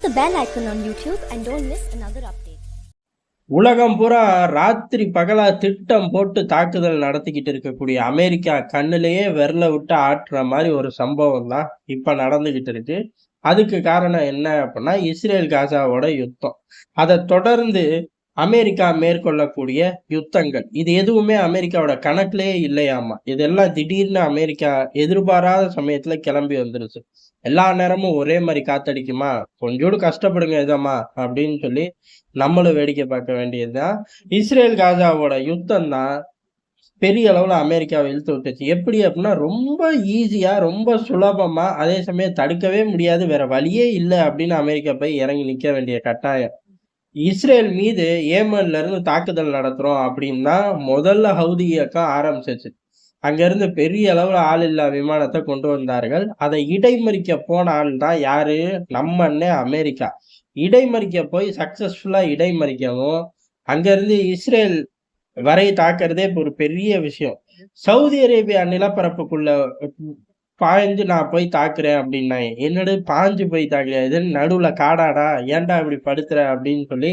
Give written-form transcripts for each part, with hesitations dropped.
the bell icon on YouTube and don't miss another update. உலகம் பூரா ராத்திரி பகலா திட்டம் போட்டு தாக்குதல் நடத்திக்கிட்டு இருக்கக்கூடிய அமெரிக்கா கண்ணுலயே விரல விட்டு ஆட்டுற மாதிரி ஒரு சம்பவம் தான் இப்ப நடந்துகிட்டு இருக்கு. அதுக்கு காரணம் என்ன அப்படின்னா இஸ்ரேல் காசாவோட யுத்தம். அதை தொடர்ந்து அமெரிக்கா மேற்கொள்ளக்கூடிய யுத்தங்கள் இது எதுவுமே அமெரிக்காவோட கணக்குலயே இல்லையாமா. இதெல்லாம் திடீர்னு அமெரிக்கா எதிர்பாராத சமயத்துல கிளம்பி வந்துருச்சு. எல்லா நேரமும் ஒரே மாதிரி காத்தடிக்குமா, கொஞ்சோடு கஷ்டப்படுங்க இதமா அப்படின்னு சொல்லி நம்மளும் வேடிக்கை பார்க்க வேண்டியதுதான். இஸ்ரேல் காசாவோட யுத்தம் தான் பெரிய அளவுல அமெரிக்காவை இழுத்து விட்டுச்சு. எப்படி அப்படின்னா ரொம்ப ஈஸியா, ரொம்ப சுலபமா, அதே சமயம் தடுக்கவே முடியாது, வேற வழியே இல்லை அப்படின்னு அமெரிக்கா போய் இறங்கி நிக்க வேண்டிய கட்டாயம். இஸ்ரேல் மீது ஏமன்ல இருந்து தாக்குதல் நடத்துறோம் அப்படின்னா முதல்ல ஹவுதி இயக்கம் ஆரம்பிச்சிச்சு. அங்க இருந்து பெரிய அளவுல ஆள் இல்லா விமானத்தை கொண்டு வந்தார்கள். அதை இடைமறிக்க போன ஆள் தான் யாரு? நம்ம அண்ணன் அமெரிக்கா. இடைமறிக்க போய் சக்சஸ்ஃபுல்லா இடைமறிக்கவும் அங்க இருந்து இஸ்ரேல் வரை தாக்குறதே ஒரு பெரிய விஷயம். சவுதி அரேபியா நிலப்பரப்புக்குள்ள பாய்ஞ்சு நான் போய் தாக்குறேன் அப்படின்னாங்க. என்னடு பாஞ்சு போய் தாக்குறேன், இது நடுவுல காடாடா, ஏன்டா இப்படி படுத்துற அப்படின்னு சொல்லி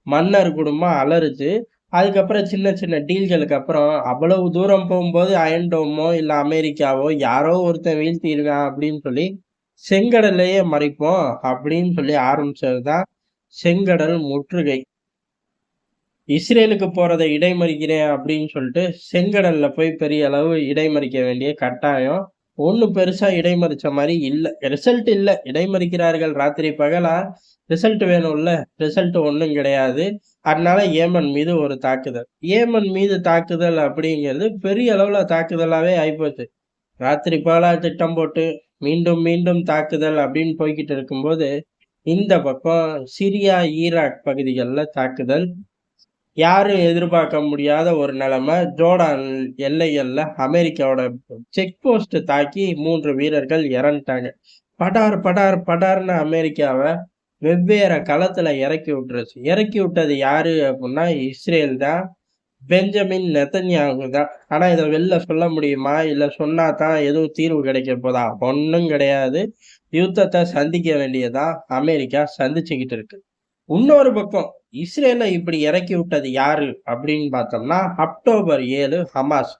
மன்னர் குடும்பம் அலறுச்சு. அதுக்கப்புறம் சின்ன சின்ன டீல்களுக்கு அப்புறம் அவ்வளவு தூரம் போகும்போது அயன்டோமோ இல்ல அமெரிக்காவோ யாரோ ஒருத்தன் வீழ்த்திருக்கான் அப்படின்னு சொல்லி செங்கடலையே மறைப்போம் அப்படின்னு சொல்லி ஆரம்பிச்சதுதான் செங்கடல் முற்றுகை. இஸ்ரேலுக்கு போறதை இடைமறிக்கிறேன் அப்படின்னு சொல்லிட்டு செங்கடல்ல போய் பெரிய அளவு இடைமறிக்க வேண்டிய கட்டாயம். ஒண்ணு பெருசா இடைமறிச்ச மாதிரி இல்ல, ரிசல்ட் இல்ல. இடைமறிக்கிறார்கள் ராத்திரி பகலா, ரிசல்ட் வேணும்ல, ரிசல்ட் ஒண்ணும் கிடையாது. அதனால ஏமன் மீது ஒரு தாக்குதல். ஏமன் மீது தாக்குதல் அப்படிங்கிறது பெரிய அளவுல தாக்குதலாவே ஆயிப்போச்சு. ராத்திரி பகலா திட்டம் போட்டு மீண்டும் மீண்டும் தாக்குதல் அப்படின்னு போய்கிட்டு இருக்கும்போது இந்த பக்கம் சிரியா ஈராக் பகுதிகளில் தாக்குதல். யாரும் எதிர்பார்க்க முடியாத ஒரு நிலைமை. ஜோர்டான் எல்லைகள்ல அமெரிக்காவோட செக் போஸ்ட் தாக்கி 3 வீரர்கள் இறந்துட்டாங்க. படார் படார் படார்னு அமெரிக்காவை வெவ்வேறு களத்துல இறக்கி விட்டுருச்சு. இறக்கி விட்டது யாரு அப்படின்னா இஸ்ரேல் தான், பெஞ்சமின் நெதன்யாகு தான். ஆனா இதை வெளில சொல்ல முடியுமா? இல்ல சொன்னா தான் எதுவும் தீர்வு கிடைக்க போதா? ஒன்றும் கிடையாது. யுத்தத்தை சந்திக்க வேண்டியதா அமெரிக்கா சந்திச்சுக்கிட்டு இருக்கு. இன்னொரு பக்கம் இஸ்ரேலை இப்படி இறக்கி விட்டது யாரு அப்படின்னு பார்த்தோம்னா அக்டோபர் 7 ஹமாஸ்.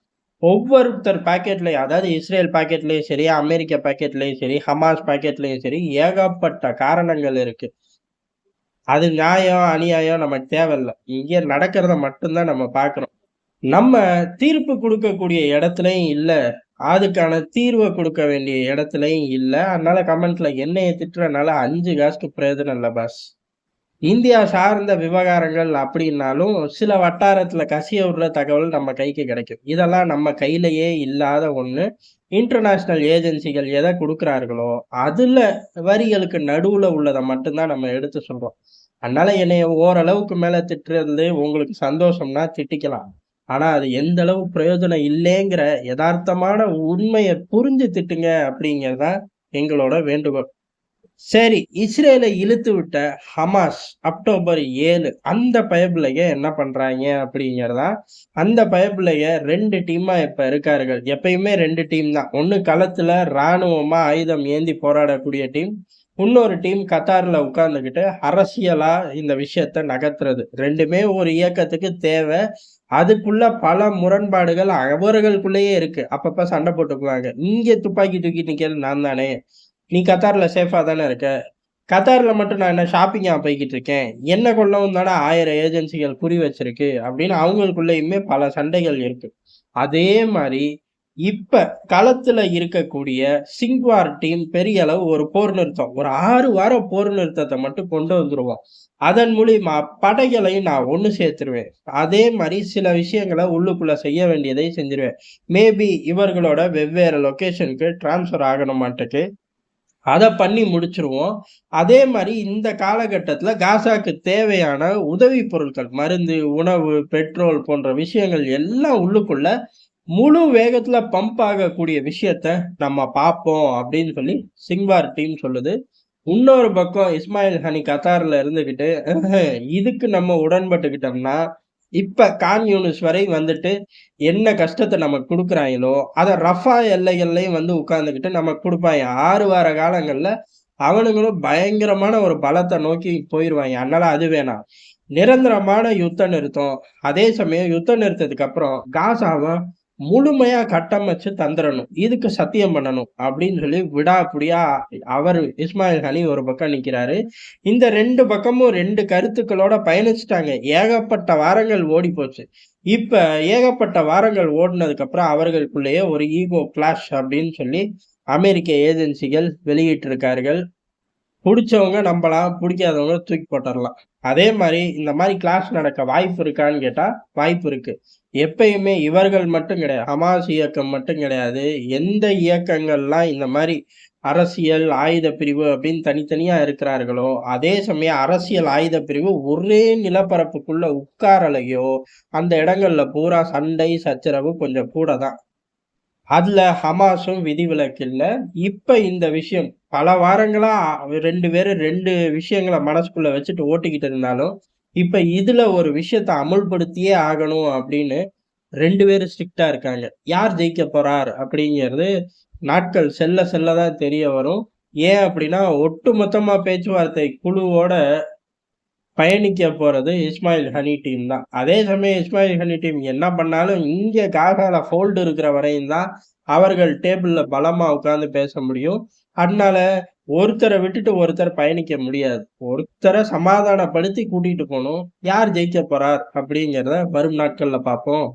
ஒவ்வொருத்தர் பாக்கெட்லயும், அதாவது இஸ்ரேல் பாக்கெட்லயும் சரி, அமெரிக்கா பாக்கெட்லயும் சரி, ஹமாஸ் பாக்கெட்லயும் சரி, ஏகப்பட்ட காரணங்கள் இருக்கு. அது நியாயம் அநியாயம் நமக்கு தேவையில்லை, இங்கே நடக்கிறத மட்டும்தான் நம்ம பார்க்கிறோம். நம்ம தீர்ப்பு கொடுக்கக்கூடிய இடத்துலயும் இல்ல, அதுக்கான தீர்வை கொடுக்க வேண்டிய இடத்துலயும் இல்ல. அதனால கமெண்ட்ல என்னைய திட்டுறதுனால 5 காசுக்கு பிரயோஜனம் இல்லை பாஸ். இந்தியா சார்ந்த விவகாரங்கள் அப்படின்னாலும் சில வட்டாரத்துல கசிய விடுற தகவல் நம்ம கைக்கு கிடைக்கும். இதெல்லாம் நம்ம கையிலேயே இல்லாத ஒண்ணு. இன்டர்நேஷனல் ஏஜென்சிகள் எதை கொடுக்குறார்களோ அதுல வரிகளுக்கு நடுவுல உள்ளதை மட்டும்தான் நம்ம எடுத்து சொல்றோம். அதனால என்னைய ஓரளவுக்கு மேல திட்டுறது உங்களுக்கு சந்தோஷம்னா திட்டிக்கலாம். ஆனா அது எந்த அளவு பிரயோஜனம் இல்லைங்கிற யதார்த்தமான உண்மையை புரிஞ்சு திட்டுங்க அப்படிங்கிறதா எங்களோட வேண்டுகோள். சரி, இஸ்ரேலை இழுத்து விட்ட ஹமாஸ் அக்டோபர் 7 அந்த பயபிள்ளைக என்ன பண்றாங்க அப்படிங்கிறதா. அந்த பயபிள்ளைக 2 டீமா இப்ப இருக்கார்கள். எப்பயுமே 2 டீம் தான். ஒண்ணு களத்துல இராணுவமா ஆயுதம் ஏந்தி போராடக்கூடிய டீம், இன்னொரு டீம் கத்தார்ல உட்கார்ந்துகிட்டு அரசியலா இந்த விஷயத்த நகர்த்துறது. ரெண்டுமே ஒரு இயக்கத்துக்கு தேவை. அதுக்குள்ள பல முரண்பாடுகள் அவர்களுக்குள்ளேயே இருக்கு. அப்பப்ப சண்டை போட்டுக்குவாங்க. இங்க துப்பாக்கி தூக்கி நிக்கிறது நான் தானே, நீ கத்தார்ல சேஃபா தானே இருக்க, கத்தார்ல மட்டும் நான் என்ன ஷாப்பிங்கா போய்கிட்டு இருக்கேன், என்ன கொள்ளவும் தானே 1000 ஏஜென்சிகள் குறி வச்சிருக்கு அப்படின்னு அவங்களுக்குள்ளேயுமே பல சண்டைகள் இருக்கு. அதே மாதிரி இப்ப களத்துல இருக்கக்கூடிய சிங்வார் டீம் பெரிய அளவு ஒரு போர் நிறுத்தம், ஒரு 6 வார போர் நிறுத்தத்தை மட்டும் கொண்டு வந்துருவோம், அதன் மூலியமா படைகளையும் நான் ஒண்ணு சேர்த்துருவேன், அதே மாதிரி சில விஷயங்களை உள்ளுக்குள்ள செய்ய வேண்டியதை செஞ்சிருவேன், மேபி இவர்களோட வெவ்வேறு லொகேஷனுக்கு டிரான்ஸ்ஃபர் ஆகணும் மாட்டுக்கு, அதை பண்ணி முடிச்சிருவோம். அதே மாதிரி இந்த காலகட்டத்துல காசாக்கு தேவையான உதவி பொருட்கள், மருந்து, உணவு, பெட்ரோல் போன்ற விஷயங்கள் எல்லாம் உள்ளுக்குள்ள முழு வேகத்துல பம்ப் ஆகக்கூடிய விஷயத்த நம்ம பார்ப்போம் அப்படின்னு சொல்லி சிங்வார் டீம் சொல்லுது. இன்னொரு பக்கம் இஸ்மாயில் ஹனி கத்தார்ல இருந்துகிட்டு இதுக்கு நம்ம உடன்பட்டுக்கிட்டோம்னா இப்ப கான் யூனிஸ் வரை வந்துட்டு என்ன கஷ்டத்தை நமக்கு கொடுக்குறாங்களோ அதை ரஃபா எல்லைகள்லையும் வந்து உட்கார்ந்துக்கிட்டு நமக்கு கொடுப்பாங்க. 6 வார காலங்கள்ல அவனுங்களும் பயங்கரமான ஒரு பலத்தை நோக்கி போயிருவாங்க. அதனால அது வேணாம். நிரந்தரமான யுத்த நிறுத்தம். அதே சமயம் யுத்த நிறுத்தத்துக்கு அப்புறம் காசாவ முழுமையா கட்டமைச்சு தந்துரணும். இதுக்கு சத்தியம் பண்ணணும் அப்படின்னு சொல்லி விடாப்பிடியா அவரு இஸ்மாயில் கனி ஒரு பக்கம் நிக்கிறாரு. இந்த 2 பக்கமும் 2 கருத்துக்களோட பயணிச்சுட்டாங்க. ஏகப்பட்ட வாரங்கள் ஓடிப்போச்சு. இப்ப ஏகப்பட்ட வாரங்கள் ஓடுனதுக்கு அப்புறம் அவர்களுக்குள்ளேயே ஒரு ஈகோ கிளாஷ் அப்படின்னு சொல்லி அமெரிக்க ஏஜென்சிகள் வெளியிட்டிருக்கார்கள். புடிச்சவங்க நம்பலாம், புடிக்காதவங்க தூக்கி போட்டுறலாம். அதே மாரி இந்த மாரி கிளாஷ் நடக்க வாய்ப்பு இருக்கான்னு கேட்டா, வாய்ப்பு இருக்கு. எப்பயுமே இவர்கள் மட்டும் கிடையாது. ஹமாஸ் இயக்கம் மட்டும் கிடையாது. எந்த இயக்கங்கள்லாம் இந்த மாரி அரசியல், ஆயுத பிரிவு அப்படின்னு தனித்தனியா இருக்கிறார்களோ, அதே சமயம் அரசியல் ஆயுத பிரிவு ஒரே நிலப்பரப்புக்குள்ள உட்காரலையோ, அந்த இடங்கள்ல பூரா சண்டை, சச்சரவு கொஞ்சம் கூட தான். அதுல ஹமாஸும் விதிவிலக்கு இல்ல. இப்ப இந்த விஷயம் பல வாரங்களா 2 பேரும் 2 விஷயங்கள மனசுக்குள்ள வச்சுட்டு ஓட்டிக்கிட்டு இருந்தாலும், இப்ப இதுல ஒரு விஷயத்த அமுல்படுத்தியே ஆகணும் அப்படின்னு 2 பேரும் ஸ்ட்ரிக்ட்டா இருக்காங்க. யார் ஜெயிக்க போறார் அப்படிங்கிறது நாட்கள் செல்ல செல்ல தான் தெரிய வரும். ஏன் அப்படின்னா, ஒட்டுமொத்தமா பேச்சுவார்த்தை குழுவோட பயணிக்க போறது இஸ்மாயில் ஹனி டீம் தான். அதே சமயம் இஸ்மாயில் ஹனி டீம் என்ன பண்ணாலும், இங்க காசால ஹோல்டு இருக்கிற வரையும் தான் அவர்கள் டேபிள்ல பலமா உட்கார்ந்து பேச முடியும். அதனால ஒருத்தர விட்டுட்டு ஒருத்தர் பயணிக்க முடியாது. ஒருத்தர சமாதானப்படுத்தி கூட்டிட்டு போணும். யார் ஜெயிக்க போறார் அப்படிங்கிறத வரும் நாட்கள்ல பார்ப்போம்.